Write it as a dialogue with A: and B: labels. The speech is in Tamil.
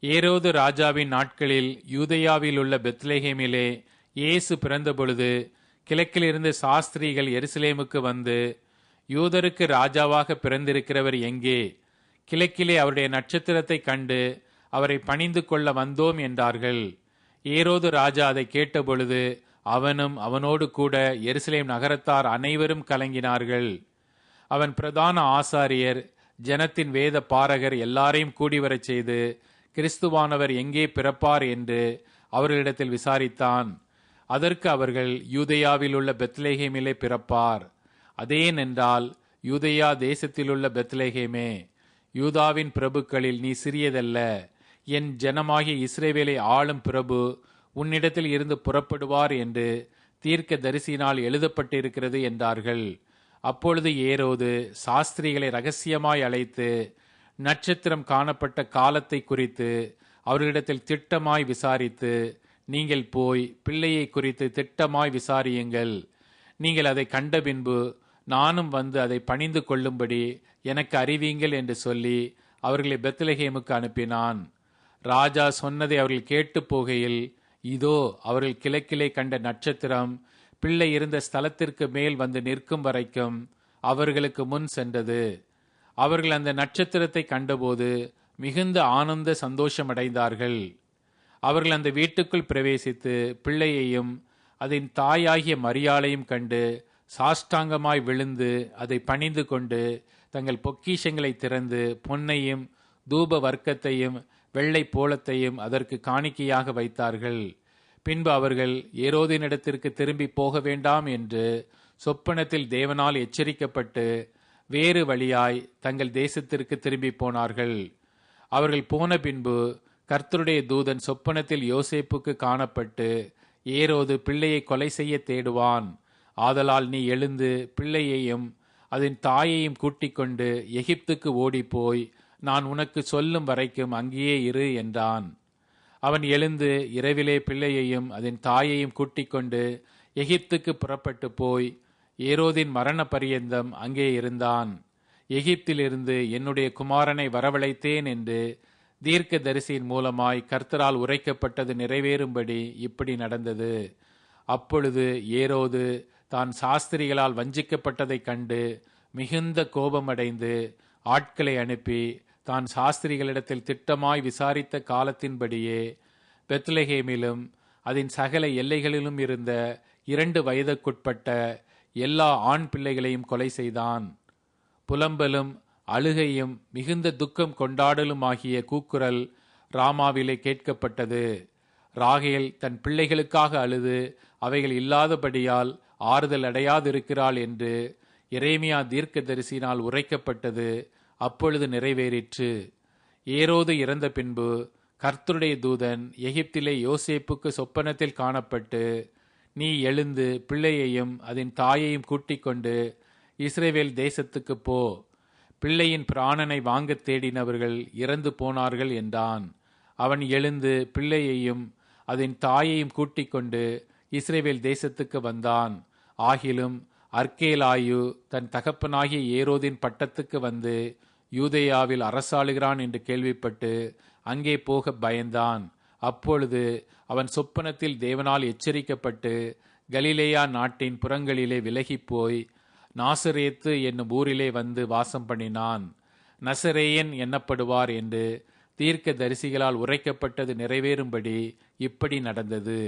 A: ஏரோது ராஜாவின் நாட்களில் யூதேயாவில் உள்ள பெத்லெகேமிலே இயேசு பிறந்தபொழுது கிழக்கிலிருந்து சாஸ்திரிகள் எருசலேமுக்கு வந்து, யூதருக்கு ராஜாவாக பிறந்திருக்கிறவர் எங்கே? கிழக்கிலே அவருடைய நட்சத்திரத்தை கண்டு அவரை பணிந்து கொள்ள வந்தோம் என்றார்கள். ஏரோது ராஜா அதை கேட்டபொழுது அவனும் அவனோடு கூட எருசலேம் நகரத்தார் அனைவரும் கலங்கினார்கள். அவன் பிரதான ஆசாரியர், ஜனத்தின் வேத பாரகர் எல்லாரையும் கூடிவரச் செய்து, கிறிஸ்துவானவர் எங்கே பிறப்பார் என்று அவர்களிடத்தில் விசாரித்தான். அதற்கு அவர்கள், யூதேயாவில் உள்ள பெத்லெகேமிலே பிறப்பார். அதேனென்றால், யூதேயா தேசத்திலுள்ள பெத்லெகேமே, யூதாவின் பிரபுக்களில் நீ சிறியதல்ல. என் ஜனமாகிய இஸ்ரவேலை ஆளும் பிரபு உன்னிடத்தில் இருந்து புறப்படுவார் என்று தீர்க்க தரிசினால் எழுதப்பட்டிருக்கிறது என்றார்கள். அப்பொழுது ஏரோது சாஸ்திரிகளை ரகசியமாய் அழைத்து நட்சத்திரம் காணப்பட்ட காலத்தை குறித்து அவர்களிடத்தில் திட்டமாய் விசாரித்து, நீங்கள் போய் பிள்ளையை குறித்து திட்டமாய் விசாரியுங்கள். நீங்கள் அதை கண்ட பின்பு நானும் வந்து அதை பணிந்து கொள்ளும்படி எனக்கு அறிவியுங்கள் என்று சொல்லி அவர்களை பெத்லெகேமுக்கு அனுப்பினான். ராஜா சொன்னதை அவர்கள் கேட்டு போகையில், இதோ அவர்கள் கிழக்கிலே கண்ட நட்சத்திரம் பிள்ளை இருந்த ஸ்தலத்திற்கு மேல் வந்து நிற்கும் வரைக்கும் அவர்களுக்கு முன் சென்றது. அவர்கள் அந்த நட்சத்திரத்தை கண்டபோது மிகுந்த ஆனந்த சந்தோஷமடைந்தார்கள். அவர்கள் அந்த வீட்டுக்குள் பிரவேசித்து பிள்ளையையும் அதன் தாயாகிய மரியாளையும் கண்டு சாஷ்டாங்கமாய் விழுந்து அதை பணிந்து கொண்டு தங்கள் பொக்கிஷங்களை திறந்து பொன்னையும் தூப வர்க்கத்தையும் வெள்ளை போலத்தையும் அதற்கு காணிக்கையாக வைத்தார்கள். பின்பு அவர்கள் ஏரோதினிடத்திற்கு திரும்பி போக வேண்டாம் என்று சொப்பனத்தில் தேவனால் எச்சரிக்கப்பட்டு வேறு வழியாய் தங்கள் தேசத்திற்கு திரும்பி போனார்கள். அவர்கள் போன பின்பு கர்த்தருடைய தூதன் சொப்பனத்தில் யோசேப்புக்கு காணப்பட்டு, ஏரோது பிள்ளையை கொலை செய்ய தேடுவான். ஆதலால் நீ எழுந்து பிள்ளையையும் அதன் தாயையும் கூட்டிக் கொண்டு எகிப்துக்கு ஓடிப்போய் நான் உனக்கு சொல்லும் வரைக்கும் அங்கேயே இரு என்றான். அவன் எழுந்து இரவிலே பிள்ளையையும் அதன் தாயையும் கூட்டிக் கொண்டு எகிப்துக்கு புறப்பட்டு போய் ஏரோதின் மரண பரியந்தம் அங்கே இருந்தான். எகிப்திலிருந்து என்னுடைய குமாரனை வரவழைத்தேன் என்று தீர்க்க தரிசியின் மூலமாய் கர்த்தரால் உரைக்கப்பட்டது நிறைவேறும்படி இப்படி நடந்தது. அப்பொழுது ஏரோது தான் சாஸ்திரிகளால் வஞ்சிக்கப்பட்டதைக் கண்டு மிகுந்த கோபமடைந்து ஆட்களை அனுப்பி தான் சாஸ்திரிகளிடத்தில் திட்டமாய் விசாரித்த காலத்தின்படியே பெத்லெகேமிலும் அதன் சகல எல்லைகளிலும் இருந்த 2 வயதுக்குட்பட்ட எல்லா ஆண் பிள்ளைகளையும் கொலை செய்தான். புலம்பலும் அழுகையும் மிகுந்த துக்கம் கொண்டாடலுமாகிய கூக்குரல் ராமாவிலே கேட்கப்பட்டது. ராகேல் தன் பிள்ளைகளுக்காக அழுது அவைகள் இல்லாதபடியால் ஆறுதல் அடையாதிருக்கிறாள் என்று எரேமியா தீர்க்கதரிசியினால் உரைக்கப்பட்டது அப்பொழுது நிறைவேறிற்று. ஏரோது இறந்த பின்பு கர்த்தருடைய தூதன் எகிப்திலே யோசேப்புக்கு சொப்பனத்தில் காணப்பட்டு, நீ எழுந்து பிள்ளையையும் அதன் தாயையும் கூட்டிக் கொண்டு இஸ்ரவேல் தேசத்துக்கு போ. பிள்ளையின் பிராணனை வாங்க தேடினவர்கள் இறந்து போனார்கள் என்றான். அவன் எழுந்து பிள்ளையையும் அதன் தாயையும் கூட்டிக் கொண்டு இஸ்ரவேல் தேசத்துக்கு வந்தான். ஆகிலும் அர்க்கேலாயு தன் தகப்பனாகிய ஏரோதின் பட்டத்துக்கு வந்து யூதேயாவில் அரசாளுகிறான் என்று கேள்விப்பட்டு அங்கே போக பயந்தான். அப்பொழுது அவன் சொப்பனத்தில் தேவனால் எச்சரிக்கப்பட்டு கலிலேயா நாட்டின் புறங்களிலே விலகிப்போய் நாசரேத்து என்னும் ஊரிலே வந்து வாசம் பண்ணினான். நசரேயன் எண்ணப்படுவார் என்று தீர்க்க தரிசிகளால் உரைக்கப்பட்டது நிறைவேறும்படி இப்படி நடந்தது.